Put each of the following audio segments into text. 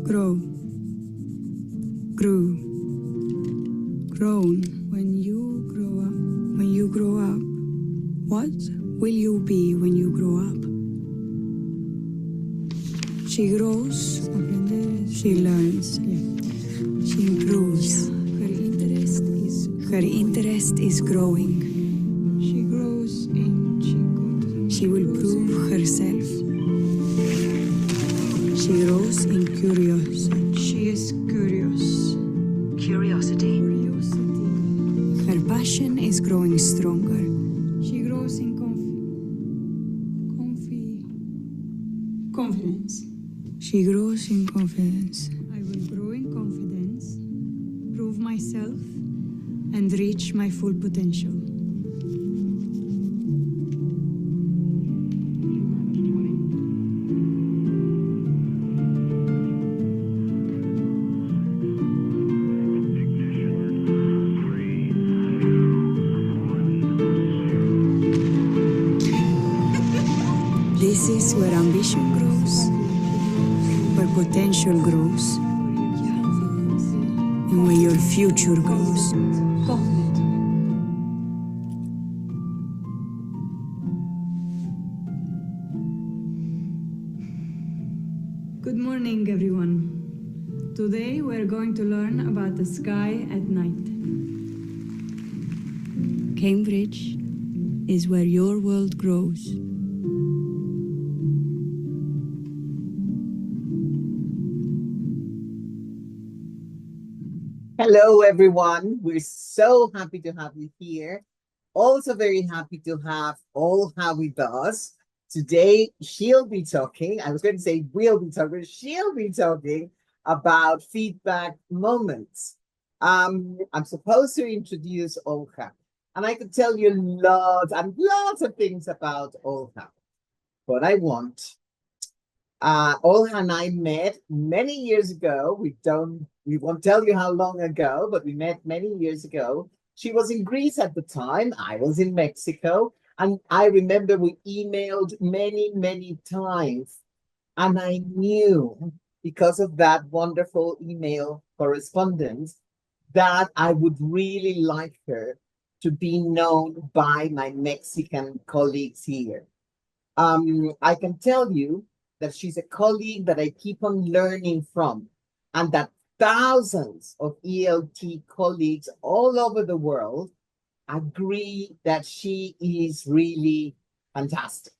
Grow. Grew. Grown. When you grow up, what will you be when you grow up? She grows, she learns, she improves. Her interest is growing. She will prove herself. She grows in curiosity. She is curious. Curiosity. Her passion is growing stronger. She grows in confidence. She grows in confidence. I will grow in confidence, prove myself, and reach my full potential. This is where ambition grows, where potential grows, and where your future grows. Good morning, everyone. Today we're going to learn about the sky at night. Cambridge is where your world grows. Hello, everyone. We're so happy to have you here. Also very happy to have Olha with us. Today, she'll be talking, I was going to say we'll be talking, but she'll be talking about feedback moments. I'm supposed to introduce Olha, and I could tell you lots and lots of things about Olha, but I won't. Olha and I met many years ago. We won't tell you how long ago, but we met many years ago. She was in Greece at the time. I was in Mexico. And I remember we emailed many, many times. And I knew, because of that wonderful email correspondence, that I would really like her to be known by my Mexican colleagues here. I can tell you that she's a colleague that I keep on learning from, and that thousands of ELT colleagues all over the world agree that she is really fantastic,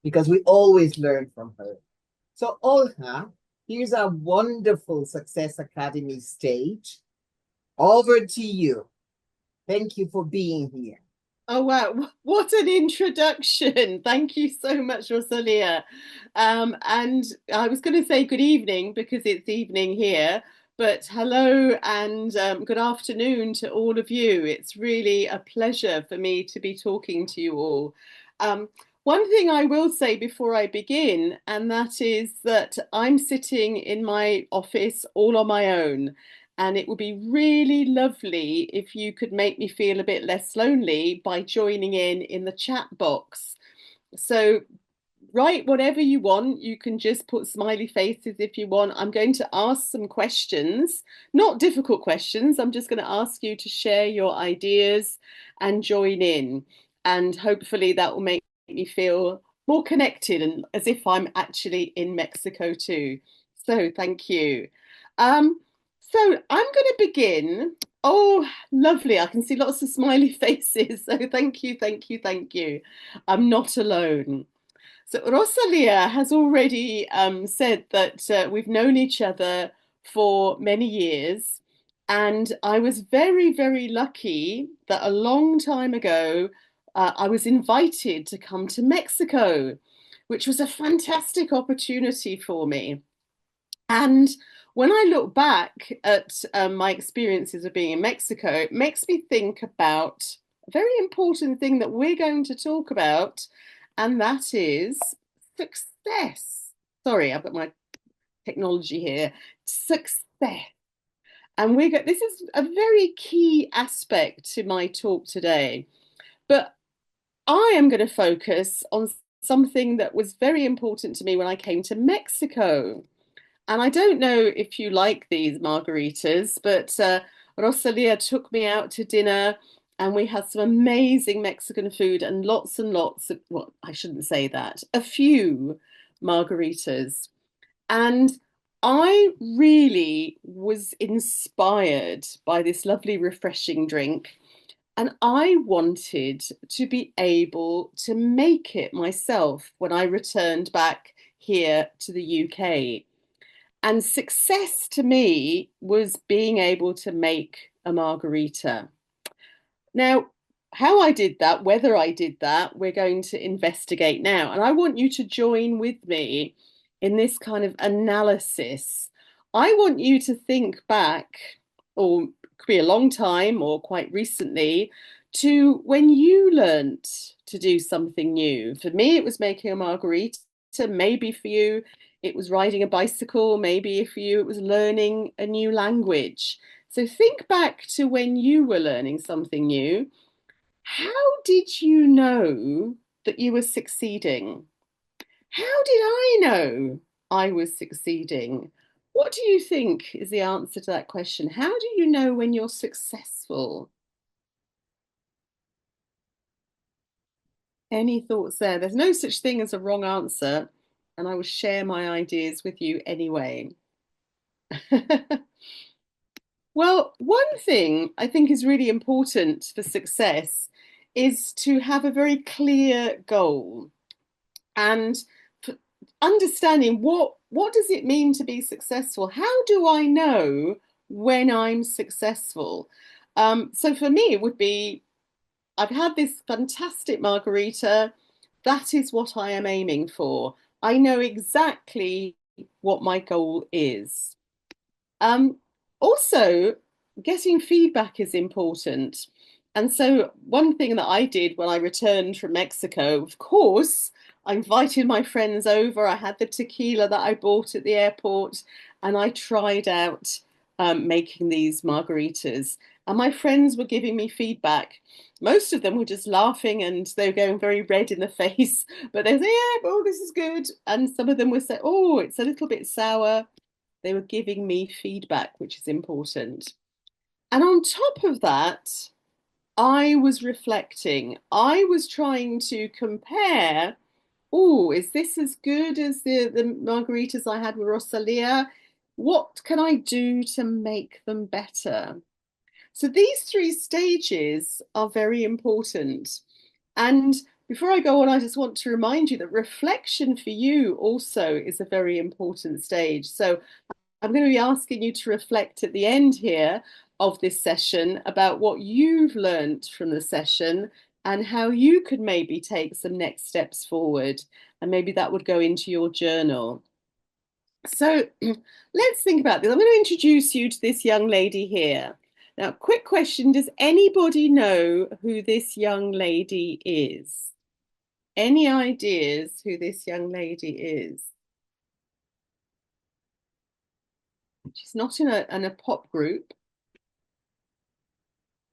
because we always learn from her. So Olha, here's our wonderful Success Academy stage. Over to you. Thank you for being here. Oh, wow. What an introduction. Thank you so much, Rosalia. And I was going to say good evening because it's evening here, but hello and good afternoon to all of you. It's really a pleasure for me to be talking to you all. One thing I will say before I begin, and that is that I'm sitting in my office all on my own. And it would be really lovely if you could make me feel a bit less lonely by joining in the chat box. So write whatever you want. You can just put smiley faces if you want. I'm going to ask some questions, not difficult questions. I'm just going to ask you to share your ideas and join in. And hopefully that will make me feel more connected and as if I'm actually in Mexico too. So thank you. So I'm going to begin. Oh, lovely. I can see lots of smiley faces. So thank you, thank you, thank you. I'm not alone. So Rosalia has already said that we've known each other for many years. And I was very, very lucky that a long time ago, I was invited to come to Mexico, which was a fantastic opportunity for me. And when I look back at my experiences of being in Mexico, it makes me think about a very important thing that we're going to talk about, and that is success. Sorry, I've got my technology here. Success. And this is a very key aspect to my talk today. But I am going to focus on something that was very important to me when I came to Mexico. And I don't know if you like these margaritas, but Rosalia took me out to dinner and we had some amazing Mexican food and lots of, well, I shouldn't say that, a few margaritas. And I really was inspired by this lovely, refreshing drink. And I wanted to be able to make it myself when I returned back here to the UK. And success to me was being able to make a margarita. Now, how I did that, whether I did that, we're going to investigate now. And I want you to join with me in this kind of analysis. I want you to think back, or could be a long time or quite recently, to when you learnt to do something new. For me, it was making a margarita. Maybe for you, it was riding a bicycle. Maybe for you, it was learning a new language. So think back to when you were learning something new. How did you know that you were succeeding? How did I know I was succeeding? What do you think is the answer to that question? How do you know when you're successful? Any thoughts there? There's no such thing as a wrong answer, and I will share my ideas with you anyway. Well, one thing I think is really important for success is to have a very clear goal and understanding what does it mean to be successful? How do I know when I'm successful? So for me, it would be I've had this fantastic margarita. That is what I am aiming for. I know exactly what my goal is. Um, Also, getting feedback is important. And so, one thing that I did when I returned from Mexico, of course, I invited my friends over. I had the tequila that I bought at the airport, and I tried out making these margaritas. And my friends were giving me feedback. Most of them were just laughing and they were going very red in the face, but they say, "Yeah, oh, this is good." And some of them were saying, "Oh, it's a little bit sour." They were giving me feedback, which is important. And on top of that, I was reflecting. I was trying to compare, oh, is this as good as the margaritas I had with Rosalia? What can I do to make them better? So these three stages are very important. And before I go on, I just want to remind you that reflection for you also is a very important stage. So I'm going to be asking you to reflect at the end here of this session about what you've learned from the session and how you could maybe take some next steps forward. And maybe that would go into your journal. So let's think about this. I'm going to introduce you to this young lady here. Now, quick question. Does anybody know who this young lady is? Any ideas who this young lady is? She's not in a pop group.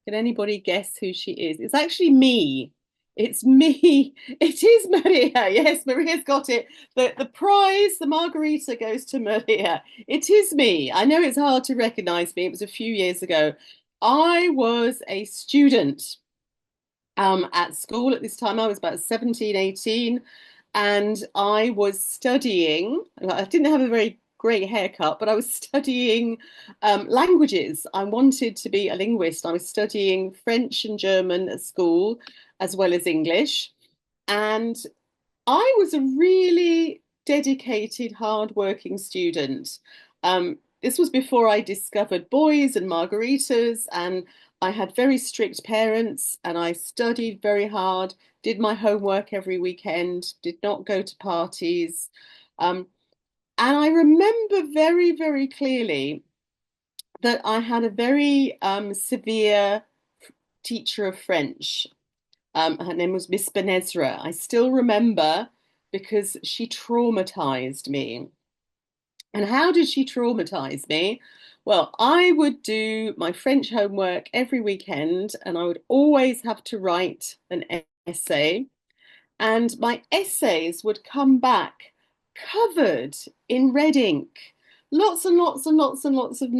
Can anybody guess who she is? It's actually me. It's me. It is Maria. Yes, Maria's got it. The prize, the margarita goes to Maria. It is me. I know it's hard to recognize me. It was a few years ago. I was a student at school at this time. I was about 17, 18, and I was studying. I didn't have a very great haircut, but I was studying languages. I wanted to be a linguist. I was studying French and German at school, as well as English. And I was a really dedicated, hardworking student. This was before I discovered boys and margaritas, and I had very strict parents, and I studied very hard, did my homework every weekend, did not go to parties. And I remember very, very clearly that I had a very severe teacher of French. Her name was Miss Benezra. I still remember because she traumatized me. And how did she traumatize me? Well, I would do my French homework every weekend, and I would always have to write an essay. And my essays would come back covered in red ink, lots and lots and lots and lots of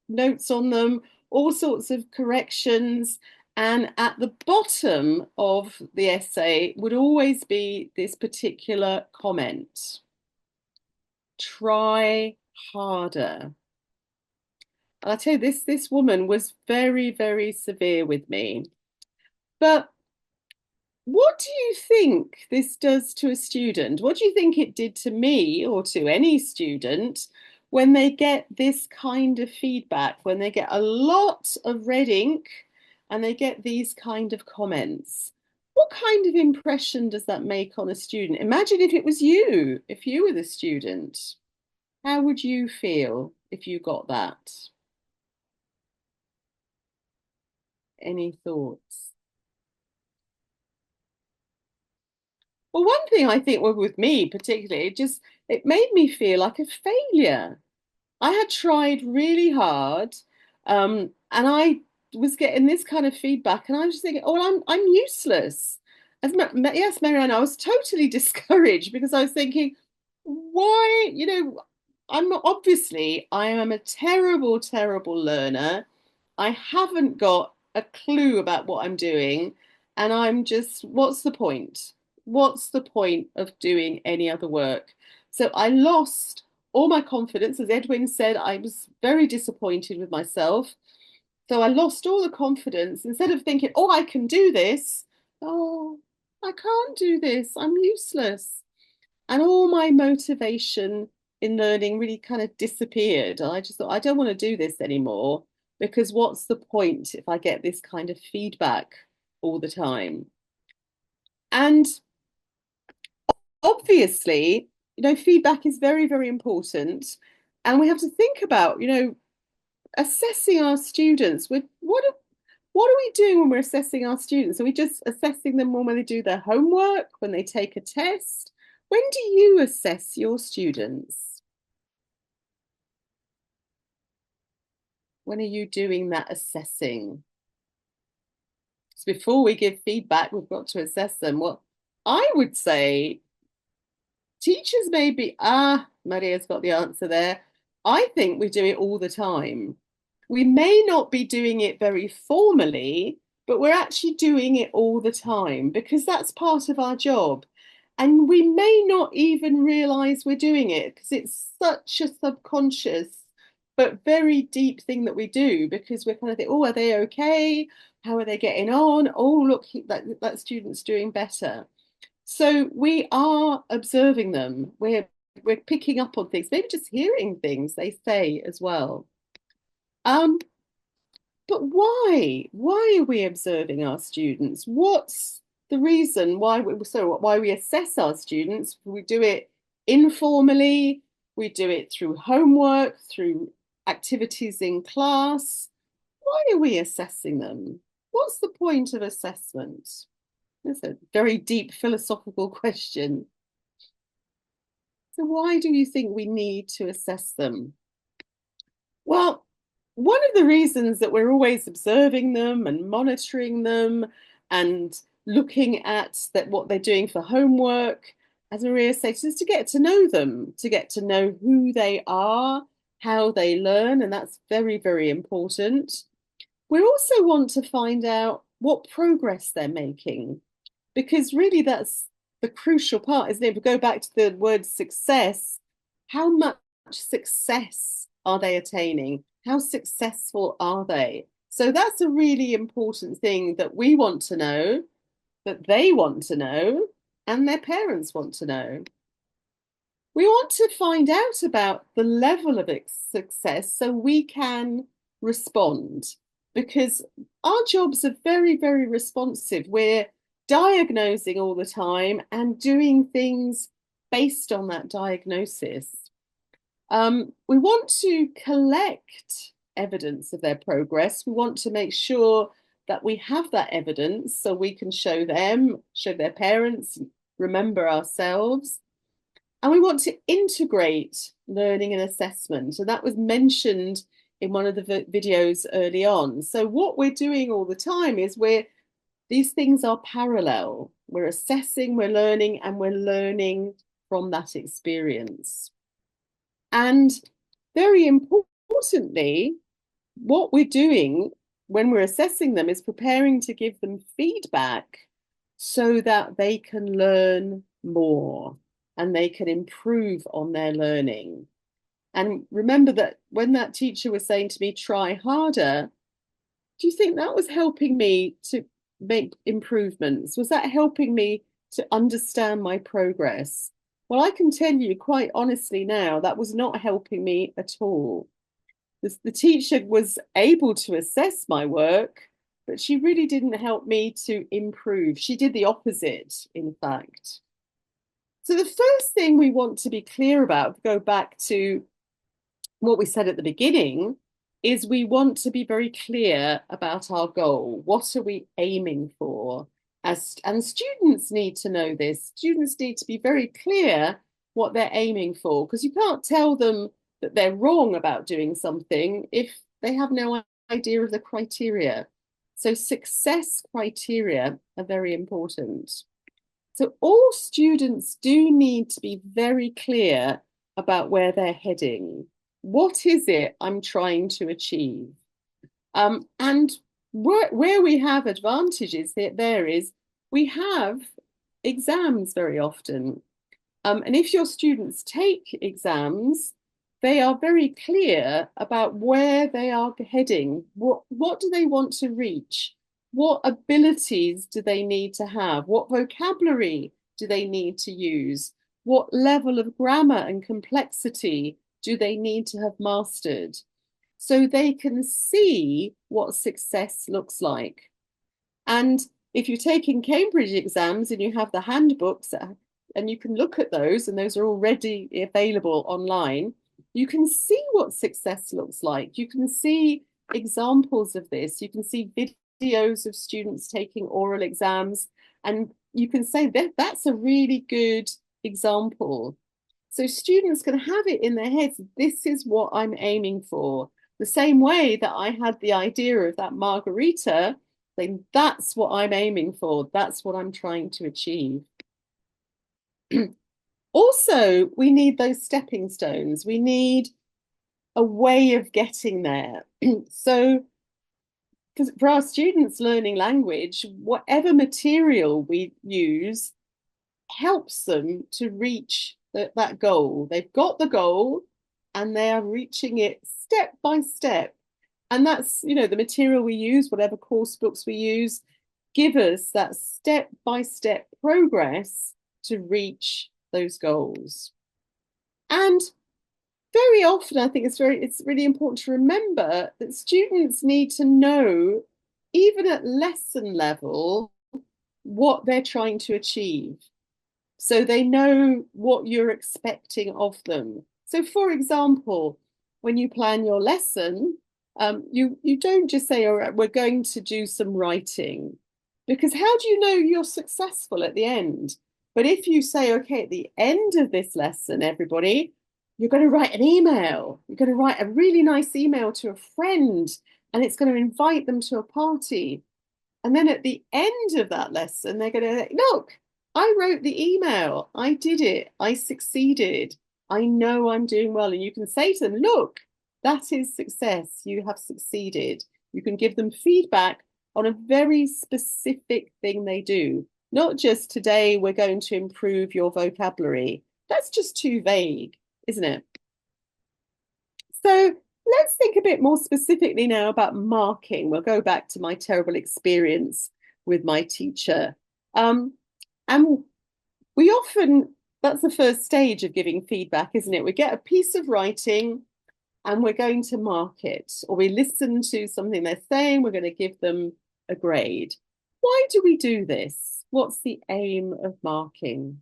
notes on them, all sorts of corrections. And at the bottom of the essay would always be this particular comment: try harder. And I tell you, this woman was very, very severe with me. But what do you think this does to a student? What do you think it did to me or to any student when they get this kind of feedback, when they get a lot of red ink and they get these kind of comments? What kind of impression does that make on a student? Imagine if it was you, if you were the student. How would you feel if you got that? Any thoughts? Well, one thing I think with me particularly, it made me feel like a failure. I had tried really hard, and I was getting this kind of feedback, and I was just thinking, oh, well, I'm useless. Yes, Marianne, I was totally discouraged because I was thinking, why, I'm not, obviously I am a terrible, terrible learner. I haven't got a clue about what I'm doing, and I'm just, what's the point? What's the point of doing any other work? So I lost all my confidence. As Edwin said, I was very disappointed with myself. So I lost all the confidence. Instead of thinking, oh, I can do this, oh, I can't do this, I'm useless. And all my motivation in learning really kind of disappeared. I just thought, I don't want to do this anymore, because what's the point if I get this kind of feedback all the time? And obviously, feedback is very, very important. And we have to think about, assessing our students. What are we doing when we're assessing our students? Are we just assessing them when they do their homework, when they take a test? When do you assess your students? When are you doing that assessing? So before we give feedback, we've got to assess them. Well, I would say teachers maybe, Maria's got the answer there. I think we do it all the time. We may not be doing it very formally, but we're actually doing it all the time because that's part of our job. And we may not even realize we're doing it because it's such a subconscious but very deep thing that we do, because we're kind of think, oh, are they okay? How are they getting on? Oh, look, that student's doing better. So we are observing them. We're picking up on things, maybe just hearing things they say as well. But why? Why are we observing our students? What's the reason why we assess our students? We do it informally, we do it through homework, through activities in class. Why are we assessing them? What's the point of assessment? That's a very deep philosophical question. So why do you think we need to assess them? Well, one of the reasons that we're always observing them and monitoring them and looking at what they're doing for homework, as Maria says, is to get to know them, to get to know who they are, how they learn, and that's very, very important. We also want to find out what progress they're making, because really that's the crucial part, isn't it? If we go back to the word success, how much success are they attaining? How successful are they? So that's a really important thing that we want to know, that they want to know, and their parents want to know. We want to find out about the level of success so we can respond, because our jobs are very, very responsive. We're diagnosing all the time and doing things based on that diagnosis. We want to collect evidence of their progress. We want to make sure that we have that evidence so we can show them, show their parents, remember ourselves. And we want to integrate learning and assessment. And that was mentioned in one of the videos early on. So what we're doing all the time is these things are parallel. We're assessing, we're learning, and we're learning from that experience. And very importantly, what we're doing when we're assessing them is preparing to give them feedback so that they can learn more and they can improve on their learning. And remember that when that teacher was saying to me, try harder, do you think that was helping me to make improvements? Was that helping me to understand my progress? Well, I can tell you quite honestly now, that was not helping me at all. The teacher was able to assess my work, but she really didn't help me to improve. She did the opposite, in fact. So the first thing we want to be clear about, go back to what we said at the beginning, is we want to be very clear about our goal. What are we aiming for? And students need to know this. Students need to be very clear what they're aiming for, because you can't tell them that they're wrong about doing something if they have no idea of the criteria. So success criteria are very important. So all students do need to be very clear about where they're heading. What is it I'm trying to achieve? And where we have advantages there is we have exams very often. And if your students take exams, they are very clear about where they are heading. What do they want to reach? What abilities do they need to have? What vocabulary do they need to use? What level of grammar and complexity do they need to have mastered? So they can see what success looks like. And if you're taking Cambridge exams and you have the handbooks, and you can look at those, and those are already available online, you can see what success looks like. You can see examples of this. You can see videos of students taking oral exams, and you can say that that's a really good example. So students can have it in their heads, this is what I'm aiming for. The same way that I had the idea of that margarita, saying that's what I'm aiming for, that's what I'm trying to achieve. Also, we need those stepping stones. We need a way of getting there. So for our students learning language, whatever material we use helps them to reach that goal. They've got the goal and they are reaching it step by step. And that's, the material we use, whatever course books we use, give us that step-by-step progress to reach those goals. And very often, I think it's really important to remember that students need to know, even at lesson level, what they're trying to achieve. So they know what you're expecting of them. So for example, when you plan your lesson, you don't just say, all right, we're going to do some writing, because how do you know you're successful at the end? But if you say, okay, at the end of this lesson, everybody, you're going to write an email. You're going to write a really nice email to a friend, and it's going to invite them to a party. And then at the end of that lesson, they're going to say, look, I wrote the email. I did it. I succeeded. I know I'm doing well. And you can say to them, look, that is success. You have succeeded. You can give them feedback on a very specific thing they do. Not just today, we're going to improve your vocabulary. That's just too vague, isn't it? So let's think a bit more specifically now about marking. We'll go back to my terrible experience with my teacher. And we often, that's the first stage of giving feedback, isn't it? We get a piece of writing and we're going to mark it, or we listen to something they're saying, we're going to give them a grade. Why do we do this? What's the aim of marking?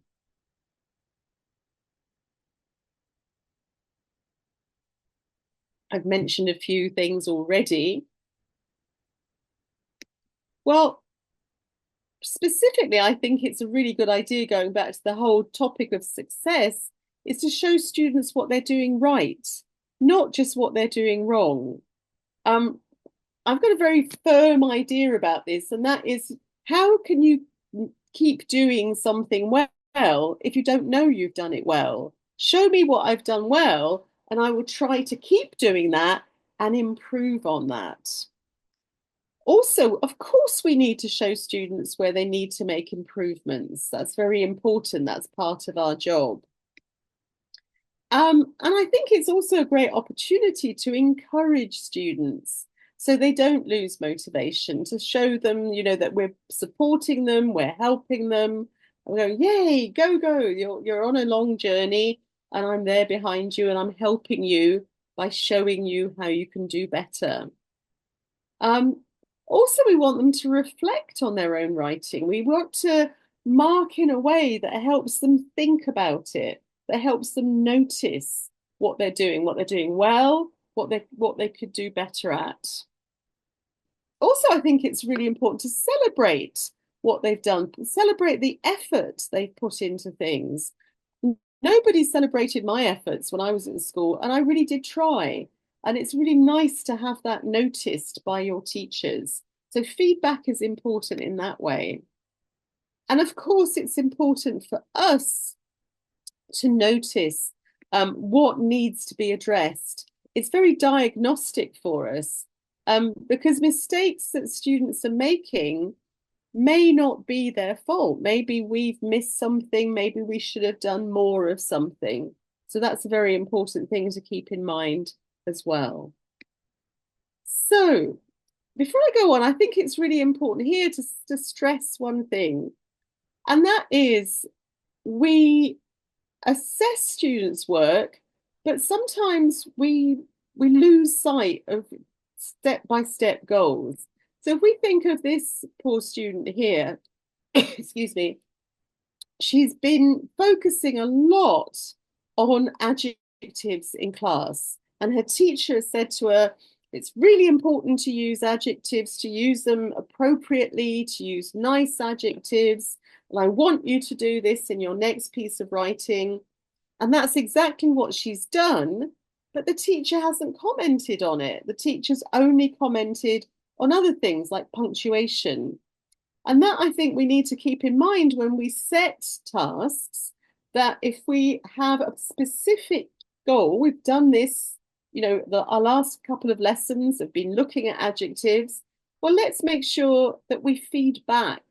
I've mentioned a few things already. Well, specifically, I think it's a really good idea, going back to the whole topic of success, is to show students what they're doing right, not just what they're doing wrong. I've got a very firm idea about this, and that is, how can you keep doing something well if you don't know you've done it well? Show me what I've done well, and I will try to keep doing that and improve on that. Also, of course, we need to show students where they need to make improvements. That's very important. That's part of our job. And I think it's also a great opportunity to encourage students so they don't lose motivation, to show them, that we're supporting them, we're helping them. We're going, yay, go, go. You're on a long journey, and I'm there behind you, and I'm helping you by showing you how you can do better. Also, we want them to reflect on their own writing. We want to mark in a way that helps them think about it, that helps them notice what they're doing well, what they could do better at. Also, I think it's really important to celebrate what they've done, celebrate the effort they've put into things. Nobody celebrated my efforts when I was at school, and I really did try. And it's really nice to have that noticed by your teachers. So feedback is important in that way. And of course, it's important for us to notice what needs to be addressed. It's very diagnostic for us because mistakes that students are making may not be their fault. Maybe we've missed something. Maybe we should have done more of something. So that's a very important thing to keep in mind as well. So before I go on, I think it's really important here to stress one thing, and that is we assess students' work, but sometimes we lose sight of step-by-step goals. So if we think of this poor student here, excuse me, she's been focusing a lot on adjectives in class, and her teacher said to her, it's really important to use adjectives, to use them appropriately, to use nice adjectives. And I want you to do this in your next piece of writing. And that's exactly what she's done. But the teacher hasn't commented on it. The teacher's only commented on other things like punctuation. And that I think we need to keep in mind when we set tasks, that if we have a specific goal, we've done this, our last couple of lessons have been looking at adjectives. Well, let's make sure that we feed back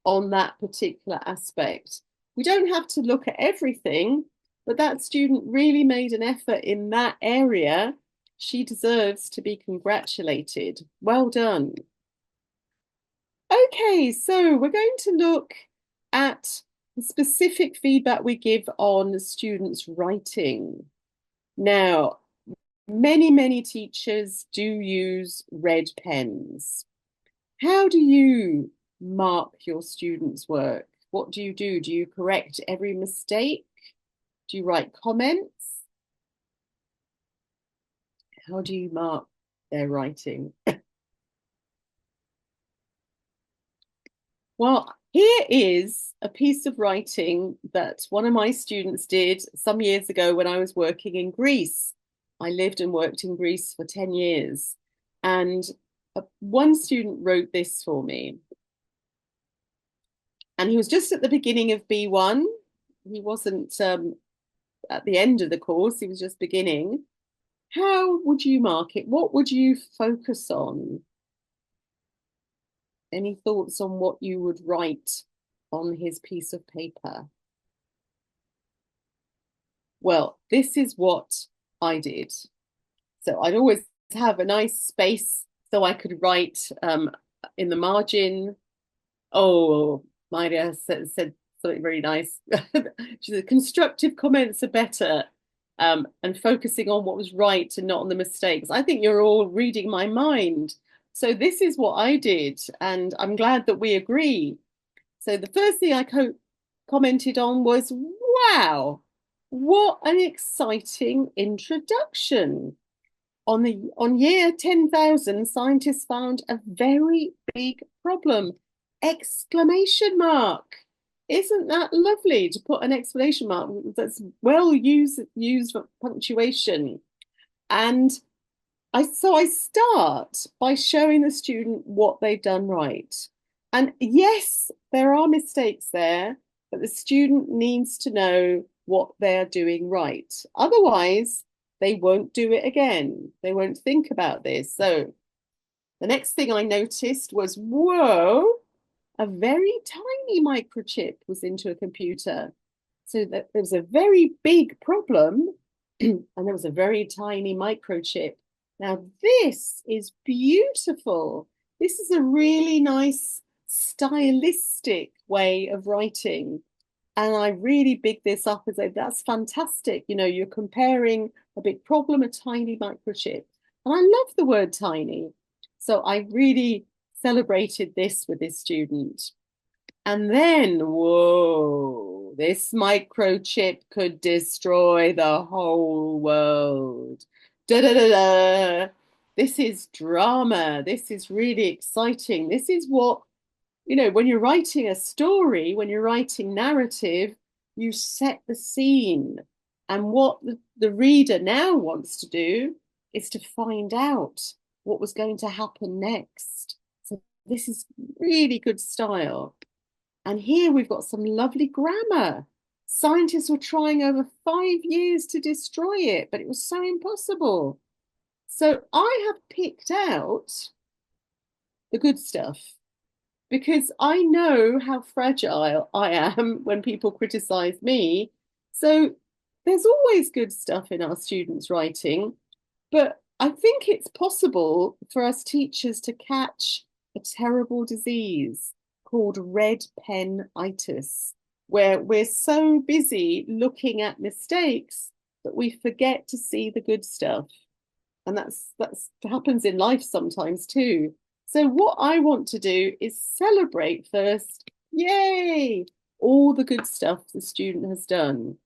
on that particular aspect. We don't have to look at everything, but that student really made an effort in that area. She deserves to be congratulated. Well done. Okay, so we're going to look at the specific feedback we give on the students' writing. Now, many teachers do use red pens. How do you mark your students' work? What do you do? Do you correct every mistake? Do you write comments? How do you mark their writing? Well, here is a piece of writing that one of my students did some years ago when I was working in Greece. I lived and worked in Greece for 10 years. And one student wrote this for me. And he was just at the beginning of B1. He wasn't at the end of the course, he was just beginning. How would you mark it? What would you focus on? Any thoughts on what you would write on his piece of paper? Well, this is what I did. So I'd always have a nice space so I could write in the margin. Oh, Maria said something very nice. She said, constructive comments are better, and focusing on what was right and not on the mistakes. I think you're all reading my mind. So this is what I did, and I'm glad that we agree. So the first thing I commented on was, wow, what an exciting introduction. On year 10,000, scientists found a very big problem. Exclamation mark. Isn't that lovely to put an exclamation mark that's well used for punctuation? And so I start by showing the student what they've done right. And yes, there are mistakes there, but the student needs to know what they're doing right. Otherwise, they won't do it again. They won't think about this. So the next thing I noticed was, whoa, a very tiny microchip was into a computer. So that there was a very big problem and there was a very tiny microchip. Now, this is beautiful. This is a really nice stylistic way of writing. And I really big this up as a, that's fantastic. You know, you're comparing a big problem, a tiny microchip. And I love the word tiny. So I really celebrated this with this student. And then, whoa, this microchip could destroy the whole world. Da da da da. This is drama. This is really exciting. This is what, you know, when you're writing a story, when you're writing narrative, you set the scene. And what the reader now wants to do is to find out what was going to happen next. So this is really good style. And here we've got some lovely grammar. Scientists were trying over 5 years to destroy it, but it was so impossible. So I have picked out the good stuff because I know how fragile I am when people criticize me. So there's always good stuff in our students' writing, but I think it's possible for us teachers to catch a terrible disease called red pen-itis, where we're so busy looking at mistakes that we forget to see the good stuff. And that's happens in life sometimes too. So what I want to do is celebrate first, yay, all the good stuff the student has done.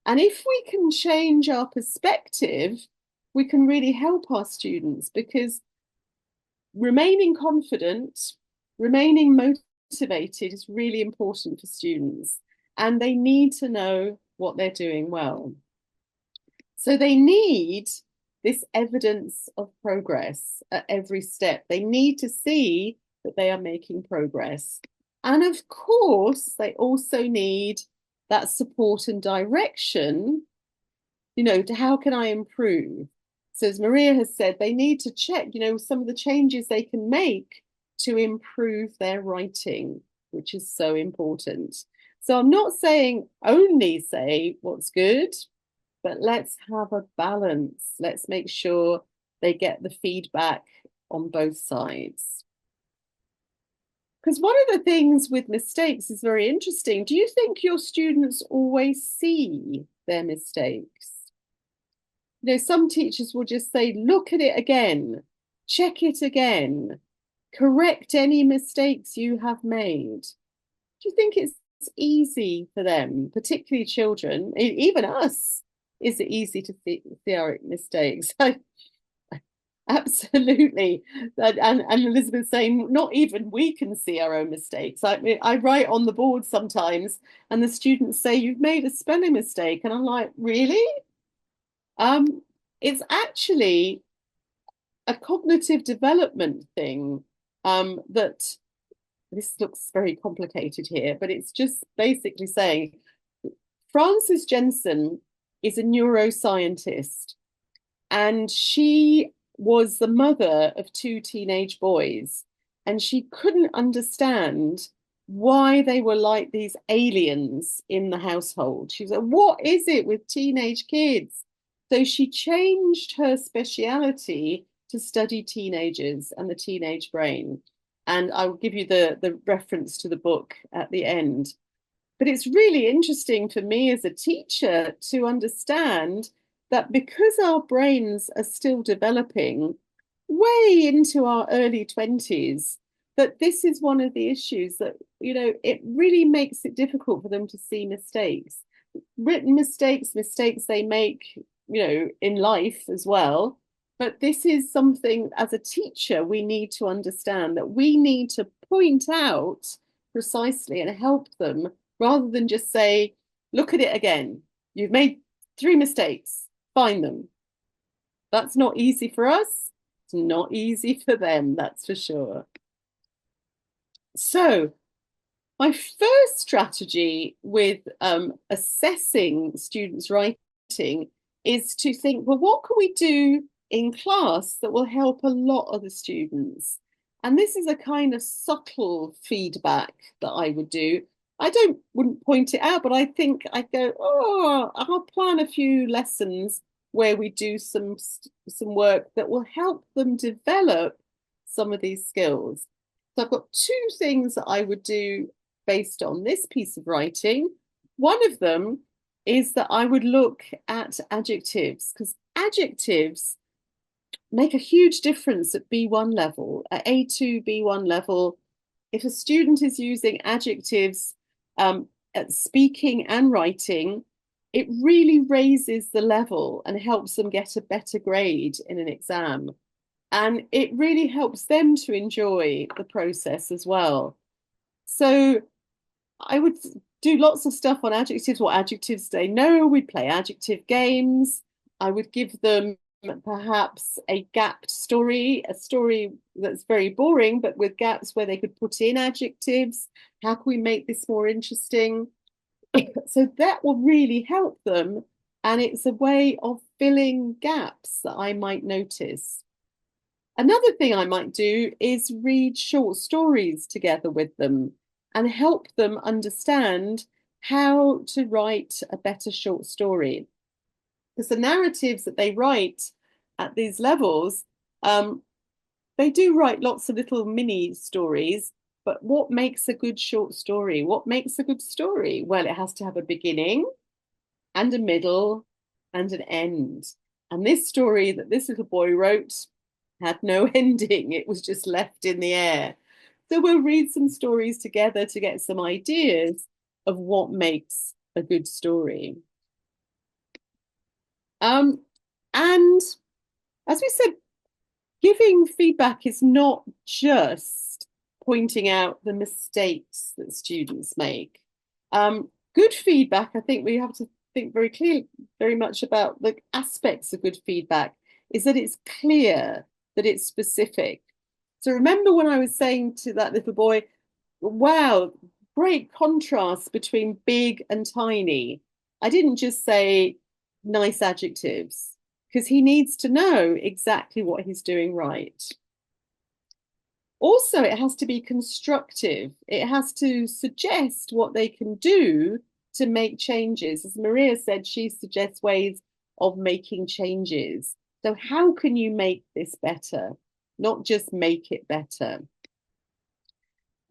And if we can change our perspective, we can really help our students, because remaining confident, remaining motivated is really important for students, and they need to know what they're doing well. So they need this evidence of progress at every step. They need to see that they are making progress. And of course, they also need that support and direction, you know, to how can I improve? So as Maria has said, they need to check, you know, some of the changes they can make to improve their writing, which is so important. So I'm not saying only say what's good, but let's have a balance. Let's make sure they get the feedback on both sides. Because one of the things with mistakes is very interesting. Do you think your students always see their mistakes? You know, some teachers will just say, look at it again, check it again, correct any mistakes you have made. Do you think it's easy for them, particularly children, even us? Is it easy to see our mistakes? Absolutely. And Elizabeth saying, not even we can see our own mistakes. I write on the board sometimes and the students say, you've made a spelling mistake. And I'm like, really? It's actually a cognitive development thing that this looks very complicated here, but it's just basically saying Frances Jensen is a neuroscientist, and she was the mother of 2 teenage boys, and she couldn't understand why they were like these aliens in the household. She was like, what is it with teenage kids? So she changed her speciality to study teenagers and the teenage brain. And I will give you the reference to the book at the end. But it's really interesting for me as a teacher to understand that because our brains are still developing way into our early 20s, that this is one of the issues that, you know, it really makes it difficult for them to see mistakes. Written mistakes, mistakes they make, you know, in life as well. But this is something as a teacher we need to understand, that we need to point out precisely and help them, rather than just say, look at it again. You've made 3 mistakes, find them. That's not easy for us. It's not easy for them, that's for sure. So my first strategy with assessing students' writing is to think, well, what can we do in class that will help a lot of the students? And this is a kind of subtle feedback that I would do. I wouldn't point it out, but I think I go, oh, I'll plan a few lessons where we do some work that will help them develop some of these skills. So I've got two things that I would do based on this piece of writing. One of them is that I would look at adjectives, because adjectives make a huge difference at B1 level, at A2, B1 level. If a student is using adjectives at speaking and writing, it really raises the level and helps them get a better grade in an exam. And it really helps them to enjoy the process as well. So I would do lots of stuff on adjectives. What adjectives they know? We'd play adjective games. I would give them perhaps a gapped story, a story that's very boring, but with gaps where they could put in adjectives. How can we make this more interesting? So that will really help them. And it's a way of filling gaps that I might notice. Another thing I might do is read short stories together with them and help them understand how to write a better short story. Because the narratives that they write at these levels, they do write lots of little mini stories, but what makes a good short story? What makes a good story? Well, it has to have a beginning and a middle and an end. And this story that this little boy wrote had no ending. It was just left in the air. So we'll read some stories together to get some ideas of what makes a good story. And as we said, giving feedback is not just pointing out the mistakes that students make. Good feedback, I think we have to think very much about the aspects of good feedback, is that it's clear, that it's specific. So remember when I was saying to that little boy, wow, great contrast between big and tiny. I didn't just say nice adjectives, because he needs to know exactly what he's doing right. Also, it has to be constructive. It has to suggest what they can do to make changes. As Maria said, she suggests ways of making changes. So how can you make this better? Not just make it better.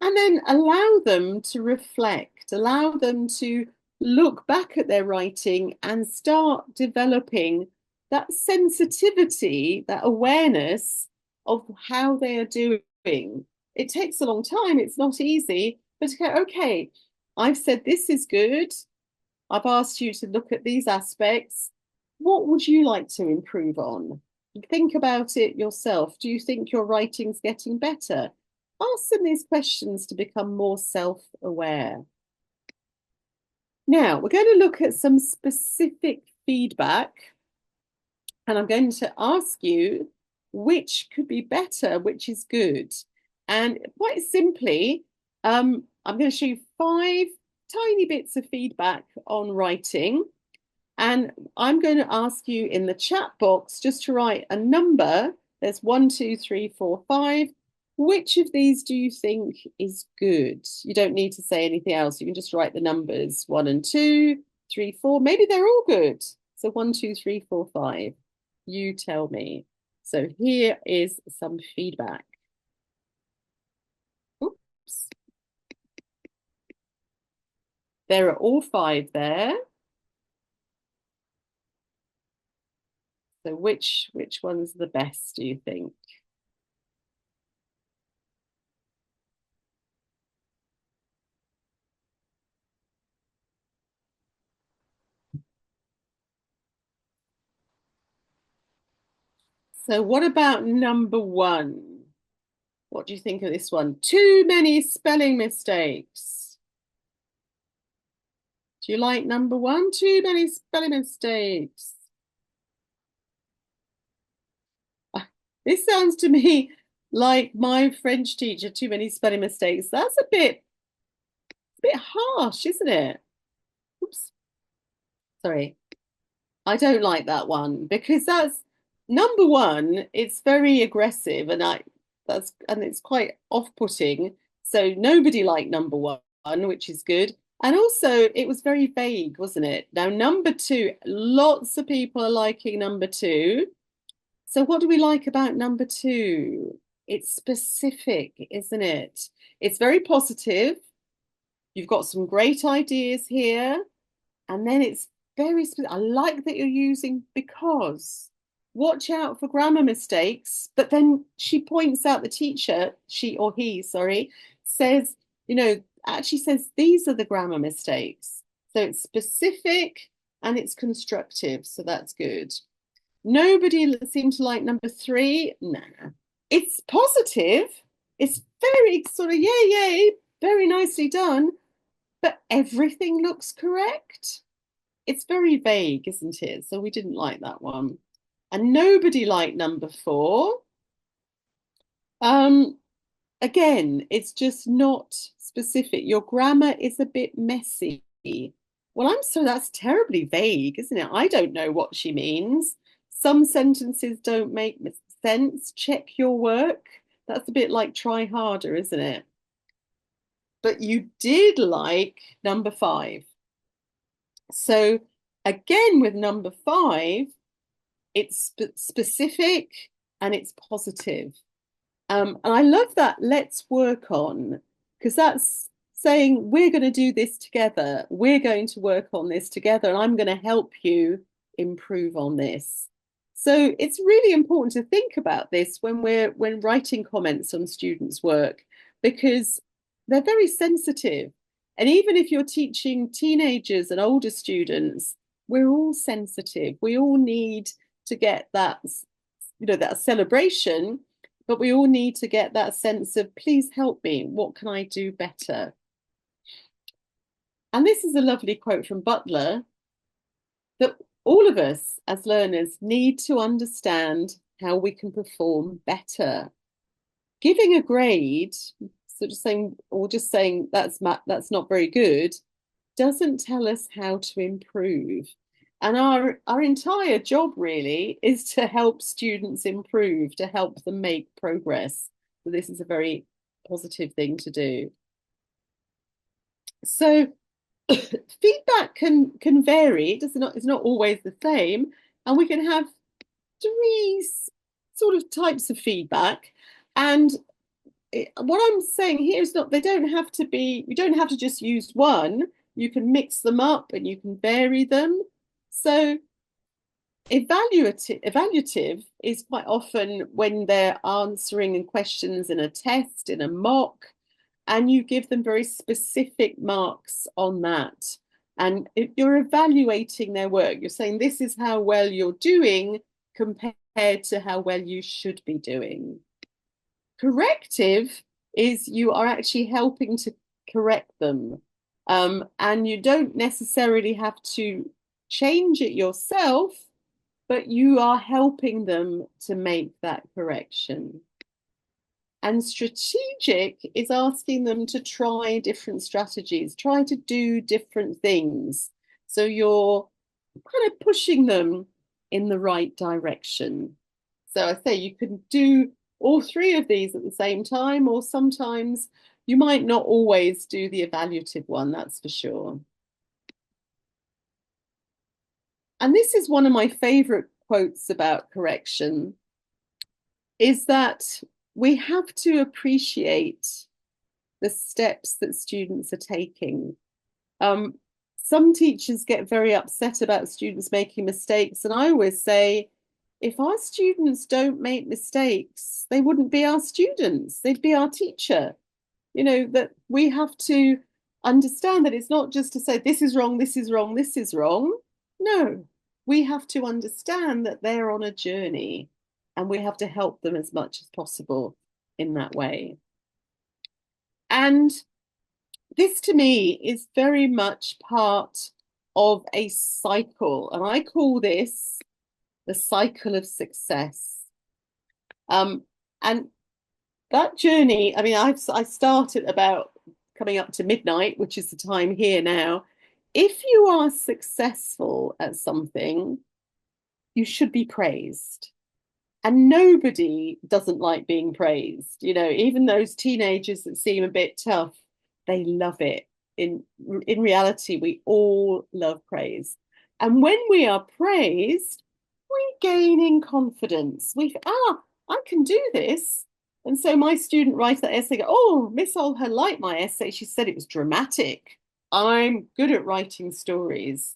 And then allow them to reflect, allow them to look back at their writing and start developing that sensitivity, that awareness of how they are doing. It takes a long time, it's not easy, but okay, I've said this is good. I've asked you to look at these aspects. What would you like to improve on? Think about it yourself. Do you think your writing's getting better? Ask them these questions to become more self-aware. Now, we're going to look at some specific feedback, and I'm going to ask you which could be better, which is good. And quite simply, I'm going to show you 5 tiny bits of feedback on writing. And I'm going to ask you in the chat box just to write a number. There's 1, 2, 3, 4, 5. Which of these do you think is good? You don't need to say anything else. You can just write the numbers 1 and 2, 3, 4. Maybe they're all good. So 1, 2, 3, 4, 5. You tell me. So here is some feedback. Oops. There are all 5 there. So which one's the best, do you think? So what about number 1? What do you think of this one? Too many spelling mistakes. Do you like number 1? Too many spelling mistakes. This sounds to me like my French teacher, too many spelling mistakes. That's a bit harsh, isn't it? Oops. Sorry. I don't like that one because that's number one, it's very aggressive and it's quite off-putting. So nobody liked number one, which is good. And also it was very vague, wasn't it? Now number two, lots of people are liking number two. So what do we like about number two? It's specific, isn't it? It's very positive. You've got some great ideas here. And then it's very specific. I like that you're using because. Watch out for grammar mistakes. But then she points out the teacher, she or he, sorry, says, actually says these are the grammar mistakes. So it's specific and it's constructive. So that's good. Nobody seemed to like number three. No, it's positive. It's very sort of yay, yay, very nicely done. But everything looks correct. It's very vague, isn't it? So we didn't like that one. And nobody liked number four. Again, it's just not specific. Your grammar is a bit messy. Well, that's terribly vague, isn't it? I don't know what she means. Some sentences don't make sense. Check your work. That's a bit like try harder, isn't it? But you did like number five. So again, with number five, it's specific and it's positive. And I love that let's work on, because that's saying we're going to do this together. We're going to work on this together, and I'm going to help you improve on this. So it's really important to think about this when writing comments on students' work, because they're very sensitive. And even if you're teaching teenagers and older students, we're all sensitive. We all need to get that, that celebration, but we all need to get that sense of, please help me. What can I do better? And this is a lovely quote from Butler, that all of us as learners need to understand how we can perform better. Giving a grade, sort of saying, or just saying that's not very good, doesn't tell us how to improve. And our entire job really is to help students improve, to help them make progress. So this is a very positive thing to do. So feedback can vary. It's not always the same. And we can have three sort of types of feedback. And what I'm saying here is we don't have to just use one. You can mix them up and you can vary them. So evaluative is quite often when they're answering questions in a test, in a mock, and you give them very specific marks on that. And if you're evaluating their work, you're saying this is how well you're doing compared to how well you should be doing. Corrective is you are actually helping to correct them. And you don't necessarily have to change it yourself, but you are helping them to make that correction. And strategic is asking them to try different strategies, try to do different things. So you're kind of pushing them in the right direction. So I say you can do all three of these at the same time, or sometimes you might not always do the evaluative one, that's for sure. And this is one of my favorite quotes about correction, is that we have to appreciate the steps that students are taking. Some teachers get very upset about students making mistakes, and I always say, if our students don't make mistakes, they wouldn't be our students, they'd be our teacher. That we have to understand that it's not just to say this is wrong, this is wrong, this is wrong. No, we have to understand that they're on a journey and we have to help them as much as possible in that way. And this to me is very much part of a cycle, and I call this the cycle of success. And that journey, I started about coming up to midnight, which is the time here now. If you are successful at something, you should be praised. And nobody doesn't like being praised. You know, even those teenagers that seem a bit tough, they love it. In reality, we all love praise. And when we are praised, we gain in confidence. I can do this. And so my student writes that essay, go, oh, Miss Olha liked my essay. She said it was dramatic. I'm good at writing stories.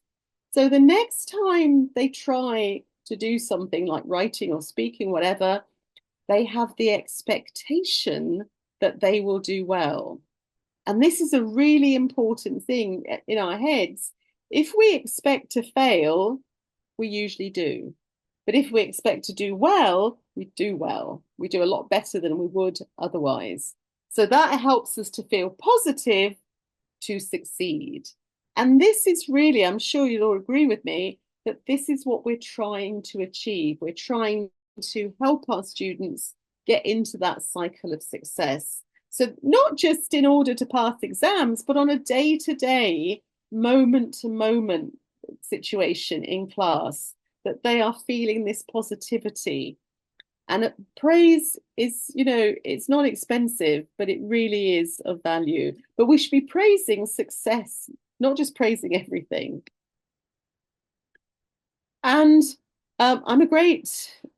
So the next time they try to do something like writing or speaking, whatever, they have the expectation that they will do well. And this is a really important thing in our heads. If we expect to fail, we usually do. But if we expect to do well, we do well. We do a lot better than we would otherwise. So that helps us to feel positive to succeed. And this is really, I'm sure you'll all agree with me, that this is what we're trying to achieve. We're trying to help our students get into that cycle of success. So not just in order to pass exams, but on a day-to-day, moment-to-moment situation in class, that they are feeling this positivity. And praise is, you know, it's not expensive, but it really is of value. But we should be praising success, not just praising everything. And I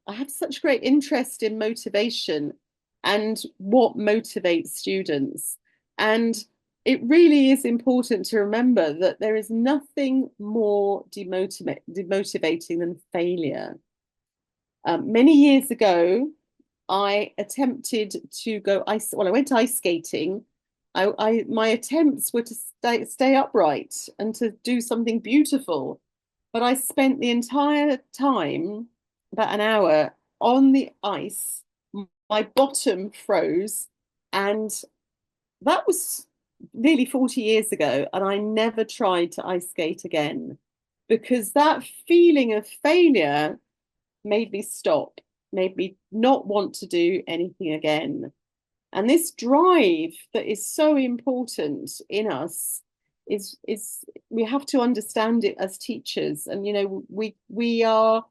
have such great interest in motivation and what motivates students. And it really is important to remember that there is nothing more demotivating than failure. Many years ago, I attempted to go I went ice skating. My attempts were to stay upright and to do something beautiful. But I spent the entire time, about an hour, on the ice. My bottom froze, and that was nearly 40 years ago. And I never tried to ice skate again because that feeling of failure made me stop, made me not want to do anything again. And this drive that is so important in us is we have to understand it as teachers. And you know, we are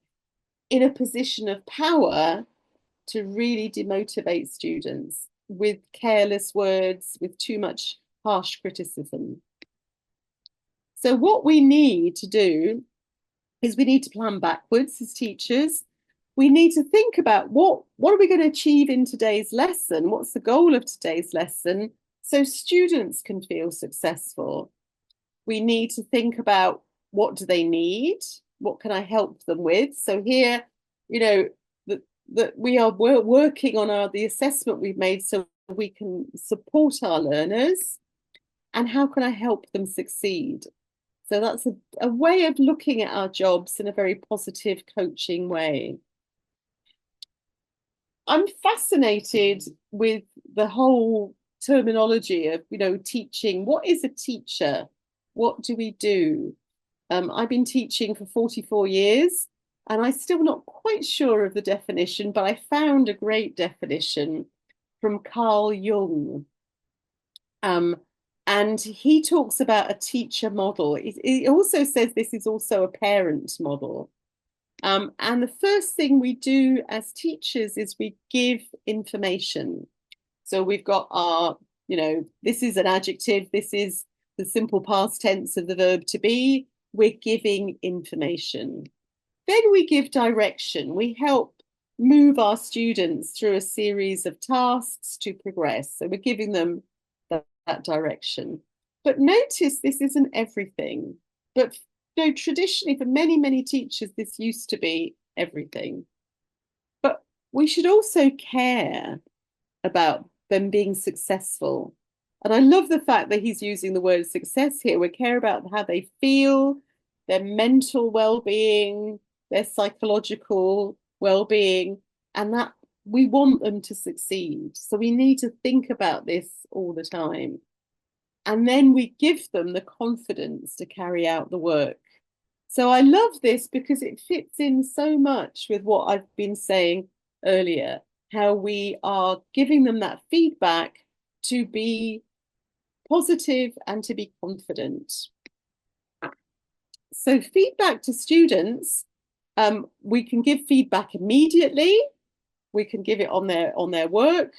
in a position of power to really demotivate students with careless words, with too much harsh criticism. So what we need to do is we need to plan backwards as teachers. We need to think about what are we going to achieve in today's lesson? What's the goal of today's lesson? So students can feel successful. We need to think about what do they need? What can I help them with? So here, you know, that we are working on the assessment we've made so we can support our learners. And how can I help them succeed? So that's a way of looking at our jobs in a very positive coaching way. I'm fascinated with the whole terminology of, you know, teaching. What is a teacher? What do we do? I've been teaching for 44 years and I'm still not quite sure of the definition, but I found a great definition from Carl Jung. And he talks about a teacher model. He also says this is also a parent model. And the first thing we do as teachers is we give information. So we've got our, you know, this is an adjective. This is the simple past tense of the verb to be. We're giving information. Then we give direction. We help move our students through a series of tasks to progress. So we're giving them that direction. But notice this isn't everything. But you know, traditionally, for many, many teachers, this used to be everything. But we should also care about them being successful. And I love the fact that he's using the word success here. We care about how they feel, their mental well-being, their psychological well-being, and that we want them to succeed. So we need to think about this all the time. And then we give them the confidence to carry out the work. So I love this because it fits in so much with what I've been saying earlier, how we are giving them that feedback to be positive and to be confident. So feedback to students, We can give feedback immediately. We can give it on their work,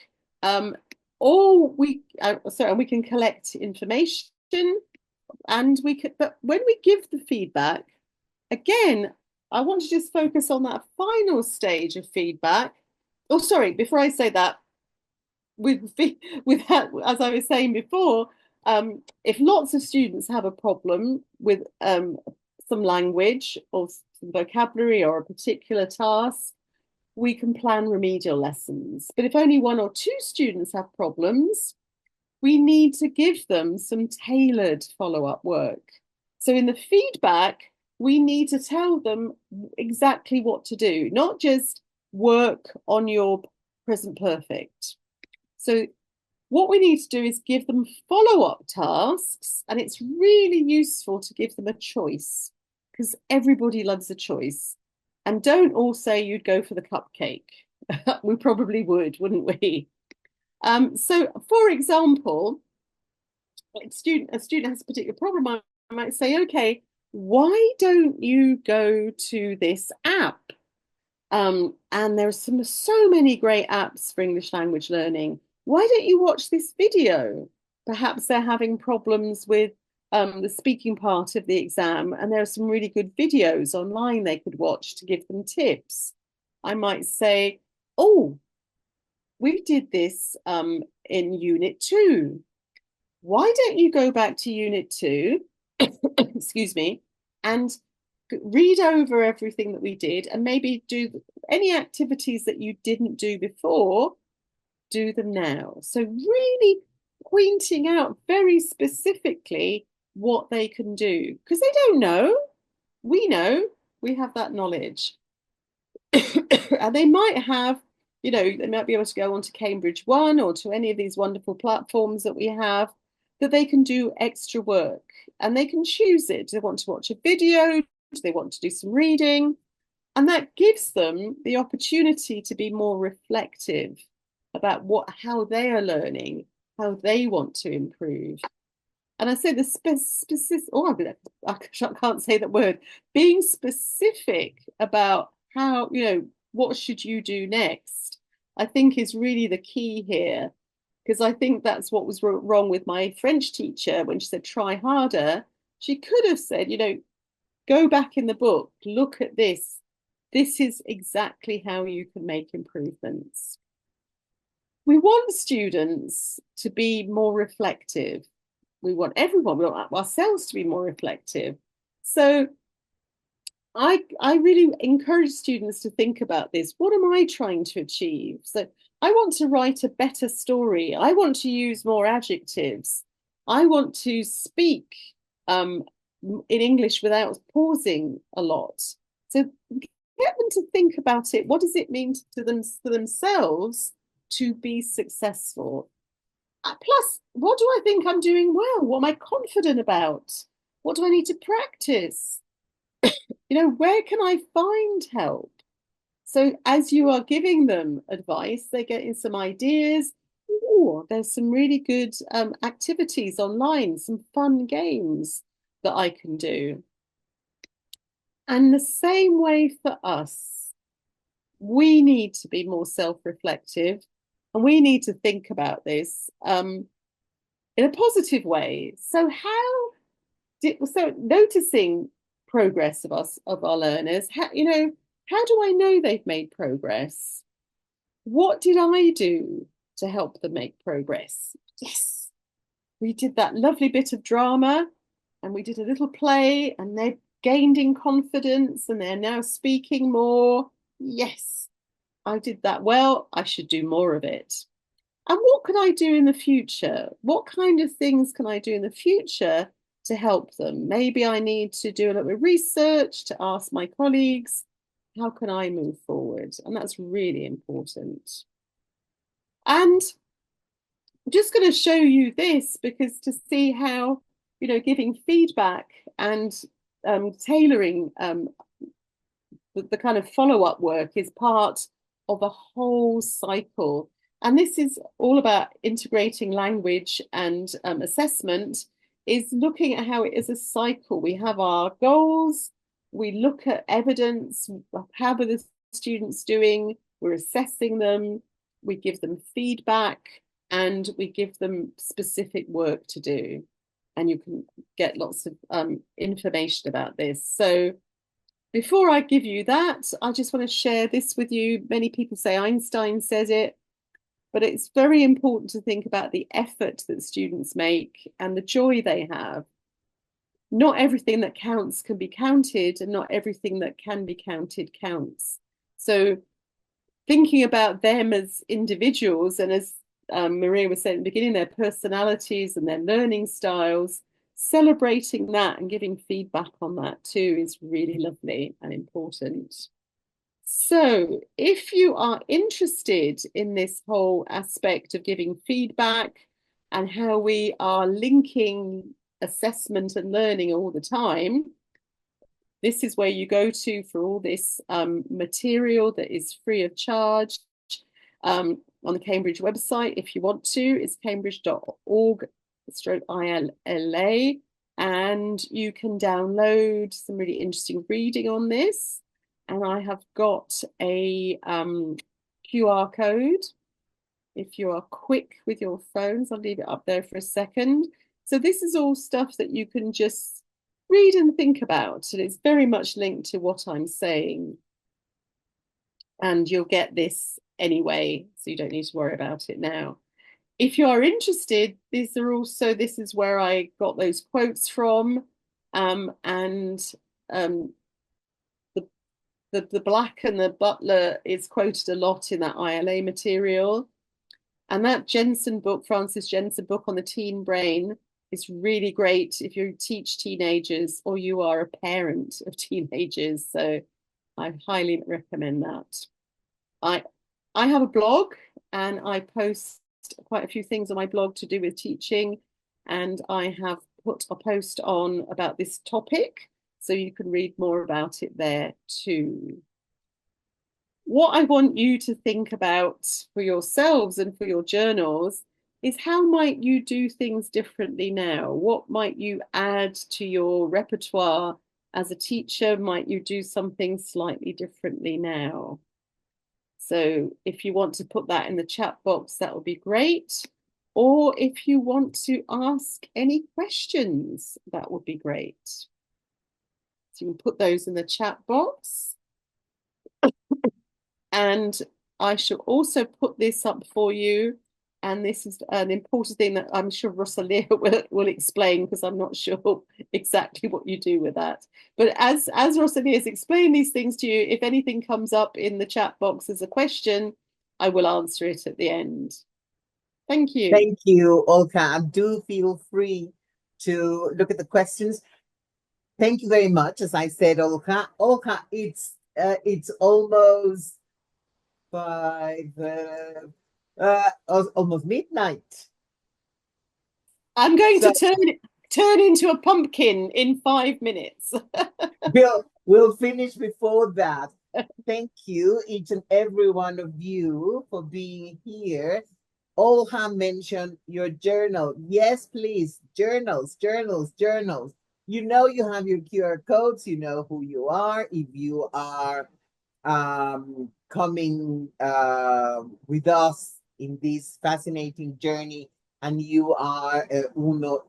or we can collect information, and we could. But when we give the feedback, again, I want to just focus on that final stage of feedback. Oh, sorry, before I say that, with that, as I was saying before, if lots of students have a problem with some language or some vocabulary or a particular task, we can plan remedial lessons. But if only one or two students have problems, we need to give them some tailored follow-up work. So in the feedback, we need to tell them exactly what to do, not just work on your present perfect. So what we need to do is give them follow-up tasks, and it's really useful to give them a choice, because everybody loves a choice. And don't all say you'd go for the cupcake. We probably would, wouldn't we? So, for example, a student has a particular problem. I might say, okay, why don't you go to this app? And there's so many great apps for English language learning. Why don't you watch this video? Perhaps they're having problems with the speaking part of the exam, and there are some really good videos online they could watch to give them tips. I might say, oh, we did this in Unit 2. Why don't you go back to Unit 2, excuse me, and read over everything that we did, and maybe do any activities that you didn't do before, do them now. So really pointing out very specifically what they can do, because they don't know. We know, we have that knowledge. And they might have, they might be able to go on to Cambridge One or to any of these wonderful platforms that we have, that they can do extra work, and they can choose it. Do they want to watch a video? Do they want to do some reading? And that gives them the opportunity to be more reflective about how they are learning, how they want to improve. And I say the specific, I can't say that word, being specific about how, what should you do next, I think is really the key here. Because I think that's what was wrong with my French teacher when she said, try harder. She could have said, go back in the book, look at this. This is exactly how you can make improvements. We want students to be more reflective. We want everyone, we want ourselves to be more reflective. So I really encourage students to think about this. What am I trying to achieve? So I want to write a better story. I want to use more adjectives. I want to speak in English without pausing a lot. So get them to think about it. What does it mean to them, for themselves, to be successful? Plus, what do I think I'm doing well? What am I confident about? What do I need to practice? Where can I find help? So as you are giving them advice, they're getting some ideas. Oh, there's some really good activities online, some fun games that I can do. And the same way for us, we need to be more self-reflective, and we need to think about this in a positive way. So noticing progress of our learners, how do I know they've made progress? What did I do to help them make progress? Yes, we did that lovely bit of drama, and we did a little play, and they gained in confidence, and they're now speaking more. Yes, I did that well. I should do more of it. And what can I do in the future? What kind of things can I do in the future to help them? Maybe I need to do a little bit of research, to ask my colleagues, how can I move forward? And that's really important. And I'm just going to show you this, because to see how, giving feedback and tailoring the kind of follow-up work is part of a whole cycle. And this is all about integrating language and assessment, is looking at how it is a cycle. We have our goals, we look at evidence, how are the students doing, we're assessing them, we give them feedback, and we give them specific work to do. And you can get lots of information about this. So before I give you that, I just want to share this with you. Many people say Einstein says it, but it's very important to think about the effort that students make and the joy they have. Not everything that counts can be counted, and not everything that can be counted counts. So thinking about them as individuals, and as Maria was saying at the beginning, their personalities and their learning styles, celebrating that and giving feedback on that too is really lovely and important. So if you are interested in this whole aspect of giving feedback and how we are linking assessment and learning all the time, this is where you go to for all this material that is free of charge on the Cambridge website. If you want to, it's cambridge.org/ILA, and you can download some really interesting reading on this. And I have got a QR code. If you are quick with your phones, I'll leave it up there for a second. So this is all stuff that you can just read and think about. And it's very much linked to what I'm saying. And you'll get this anyway, so you don't need to worry about it now. If you are interested, this is where I got those quotes from. The Black and the Butler is quoted a lot in that ILA material. And that Jensen book, Francis Jensen book on the teen brain, is really great if you teach teenagers or you are a parent of teenagers. So I highly recommend that. I have a blog, and I post quite a few things on my blog to do with teaching. And I have put a post on about this topic, so you can read more about it there too. What I want you to think about for yourselves and for your journals is, how might you do things differently now? What might you add to your repertoire as a teacher? Might you do something slightly differently now? So if you want to put that in the chat box, that would be great. Or if you want to ask any questions, that would be great. So you can put those in the chat box. And I shall also put this up for you. And this is an important thing that I'm sure Rosalia will explain, because I'm not sure exactly what you do with that. But as Rosalia has explained these things to you, if anything comes up in the chat box as a question, I will answer it at the end. Thank you. Thank you, Olga. Do feel free to look at the questions. Thank you very much. As I said, Olga, it's almost almost midnight. I'm going to turn into a pumpkin in 5 minutes. We'll finish before that. Thank you, each and every one of you, for being here. Olga mentioned your journal. Yes, please, journals. You know you have your QR codes. You know who you are. If you are coming with us in this fascinating journey, and you are an Uno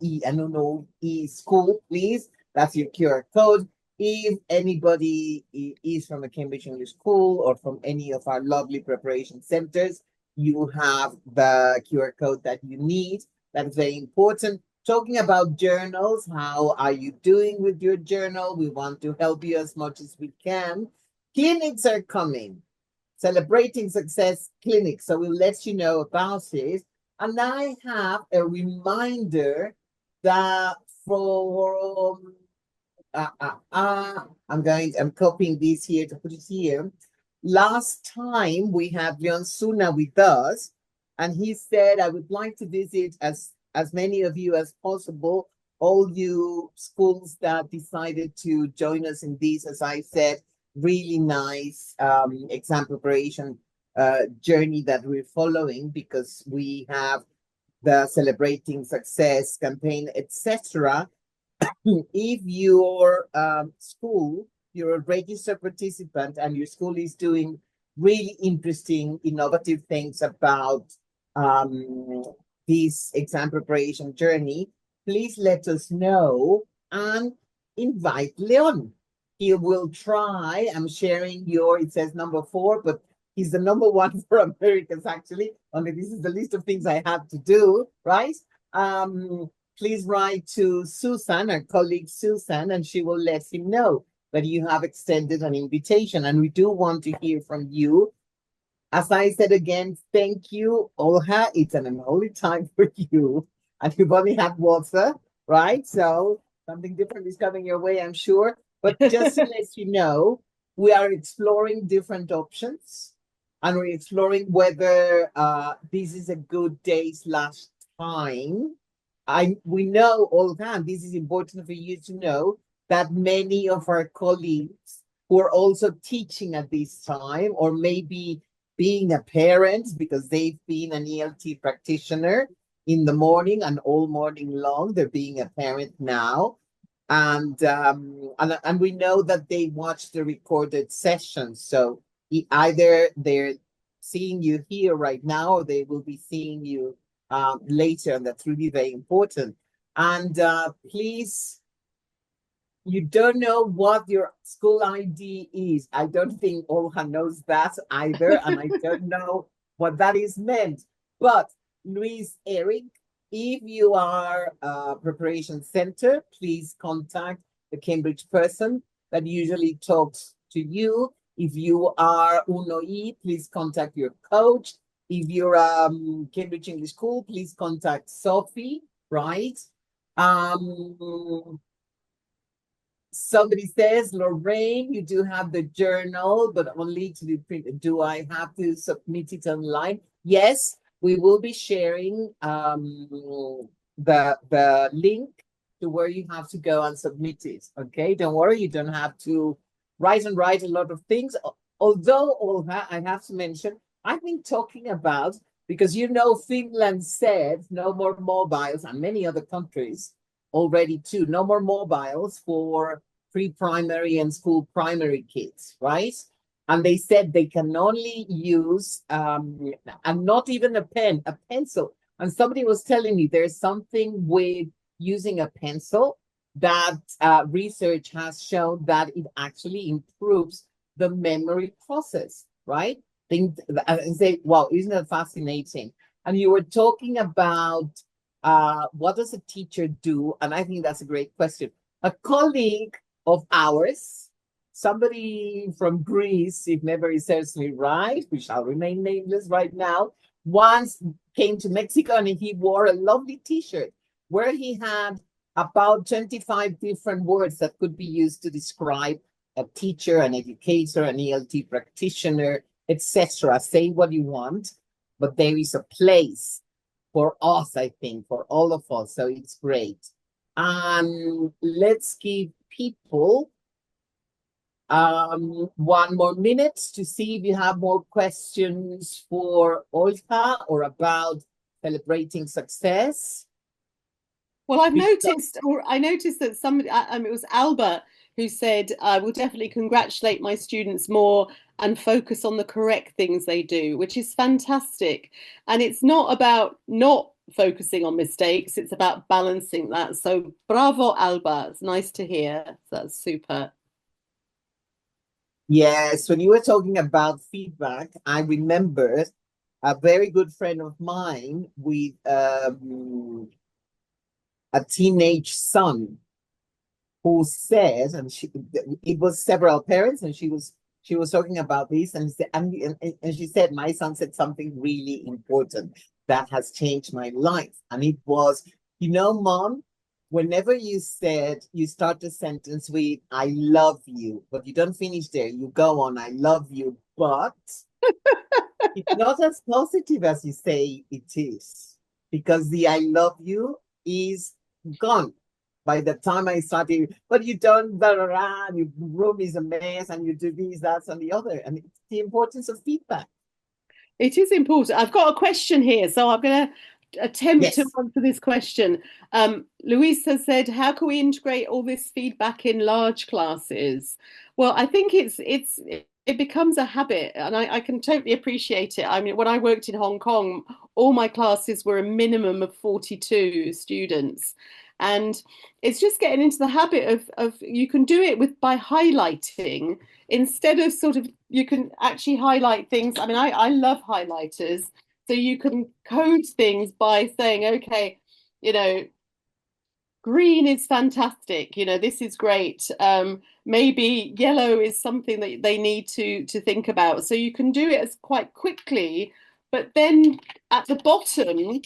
E school, please, that's your QR code. If anybody is from a Cambridge English School or from any of our lovely preparation centers, you have the QR code that you need. That is very important. Talking about journals, how are you doing with your journal? We want to help you as much as we can. Clinics are coming, celebrating success clinics. So we'll let you know about it. And I have a reminder that from I'm copying this here to put it here. Last time we had Leon Suna with us, and he said, I would like to visit as many of you as possible, all you schools that decided to join us in this, as I said, really nice exam preparation journey that we're following, because we have the Celebrating Success campaign, etc. If your school you're a registered participant and your school is doing really interesting, innovative things about this exam preparation journey, please let us know and invite Leon. He will try. I'm sharing it says number 4, but he's the number 1 for Americans, actually. Only this is the list of things I have to do, right? Please write to Susan, our colleague Susan, and she will let him know that you have extended an invitation. And we do want to hear from you. As I said again, thank you, Olha. It's an unholy time for you. And you've only had water, right? So something different is coming your way, I'm sure. But just to let you know, we are exploring different options. And we're exploring whether this is a good day/time. We know, Olga, this is important for you to know, that many of our colleagues who are also teaching at this time, or maybe being a parent because they've been an ELT practitioner in the morning and all morning long, they're being a parent now. And we know that they watch the recorded sessions. So either they're seeing you here right now, or they will be seeing you later, and that's really very important. And please, you don't know what your school ID is. I don't think Olga knows that either, and I don't know what that is meant. But Luis, Eric, if you are a preparation center, please contact the Cambridge person that usually talks to you. If you are UNOE, please contact your coach. If you're Cambridge English School, please contact Sophie, right? Somebody says, Lorraine, you do have the journal, but only to be printed. Do I have to submit it online? Yes, we will be sharing the link to where you have to go and submit it. Okay, don't worry, you don't have to write a lot of things. Although, Olga, I have to mention, I've been talking about, because Finland said no more mobiles, and many other countries already too, no more mobiles for pre-primary and school primary kids, right? And they said they can only use, and not even a pen, a pencil. And somebody was telling me there's something with using a pencil that research has shown that it actually improves the memory process, right? And say, wow, isn't that fascinating? And you were talking about what does a teacher do? And I think that's a great question. A colleague of ours, somebody from Greece, if memory serves me right, we shall remain nameless right now, once came to Mexico and he wore a lovely t-shirt where he had about 25 different words that could be used to describe a teacher, an educator, an ELT practitioner, etc. Say what you want, but there is a place for us, I think, for all of us. So it's great. Let's give people 1 more minute to see if you have more questions for Olga or about celebrating success. Well, I noticed that somebody, it was Alba, who said, I will definitely congratulate my students more and focus on the correct things they do, which is fantastic. And it's not about not focusing on mistakes, it's about balancing that. So bravo, Alba. It's nice to hear. That's super. Yes, when you were talking about feedback, I remember a very good friend of mine with a teenage son who said, and it was several parents, and she was talking about this, and she said, my son said something really important that has changed my life. And it was, Mom, whenever you start a sentence with, I love you, but you don't finish there, you go on, I love you, but it's not as positive as you say it is, because the I love you is gone by the time I started. But you don't, and your room is a mess, and you do this, that, and the other. And it's the importance of feedback. It is important. I've got a question here, so I'm going to attempt to Yes. answer this question. Luis has said, how can we integrate all this feedback in large classes? Well, I think it becomes a habit, and I can totally appreciate it. I mean, when I worked in Hong Kong, all my classes were a minimum of 42 students. And it's just getting into the habit of you can do it by highlighting instead of sort of, you can actually highlight things. I mean, I love highlighters. So you can code things by saying, okay, you know, green is fantastic. You know, this is great. Maybe yellow is something that they need to think about. So you can do it as quite quickly, but then at the bottom,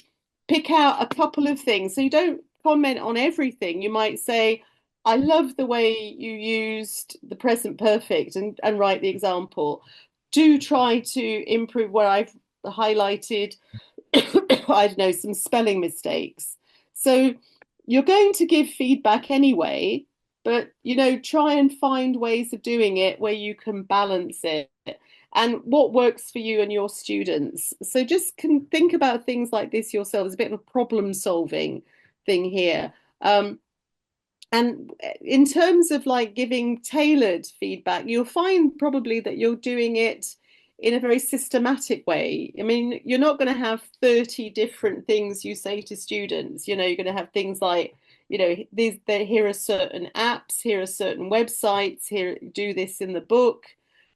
pick out a couple of things. So you don't comment on everything. You might say, I love the way you used the present perfect and write the example. Do try to improve where I've highlighted, I don't know, some spelling mistakes. So you're going to give feedback anyway, but try and find ways of doing it where you can balance it and what works for you and your students. So just can think about things like this yourself. It's a bit of a problem solving thing here. And in terms of like giving tailored feedback, you'll find probably that you're doing it in a very systematic way. I mean, you're not going to have 30 different things you say to students. You're going to have things like, here are certain apps, here are certain websites, here, do this in the book.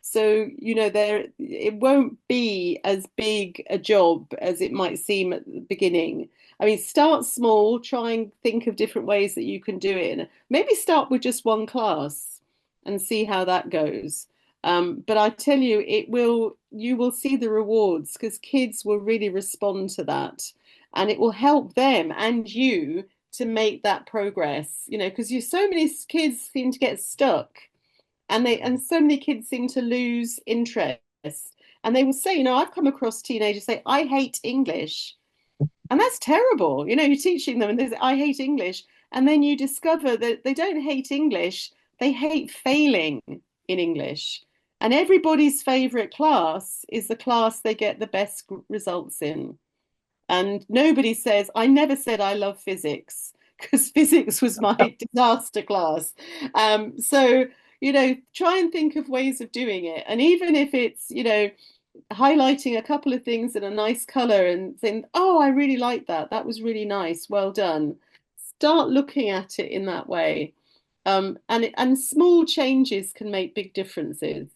So, it won't be as big a job as it might seem at the beginning. I mean, start small, try and think of different ways that you can do it. And maybe start with just one class and see how that goes. But I tell you, you will see the rewards because kids will really respond to that. And it will help them and you to make that progress, because so many kids seem to get stuck and so many kids seem to lose interest. And they will say, I've come across teenagers say, I hate English. And that's terrible. You're teaching them and they say, I hate English. And then you discover that they don't hate English, they hate failing in English. And everybody's favorite class is the class they get the best results in. And nobody says, I never said I love physics because physics was my disaster class. So, try and think of ways of doing it. And even if it's, highlighting a couple of things in a nice color and saying, oh, I really like that. That was really nice. Well done. Start looking at it in that way. And small changes can make big differences.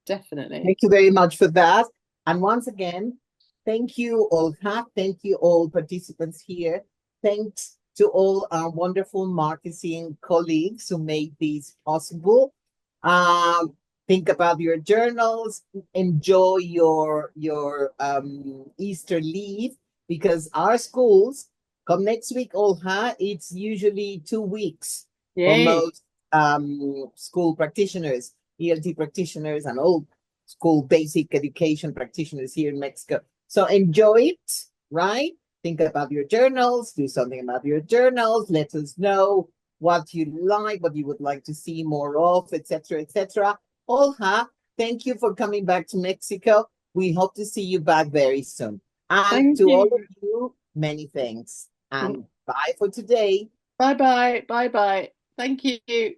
Definitely. Thank you very much for that. And once again, thank you all, thank you all participants here. Thanks to all our wonderful marketing colleagues who made this possible. Think about your journals, enjoy your Easter leave, because our schools come next week, Olha, it's usually 2 weeks for most school practitioners, ELT practitioners, and all school basic education practitioners here in Mexico. So enjoy it, right? Think about your journals, do something about your journals, let us know what you like, what you would like to see more of, etc., etc. Olha, thank you for coming back to Mexico. We hope to see you back very soon. And Thank to you. all of you, many thanks. And bye for today. Bye-bye. Bye-bye. Thank you.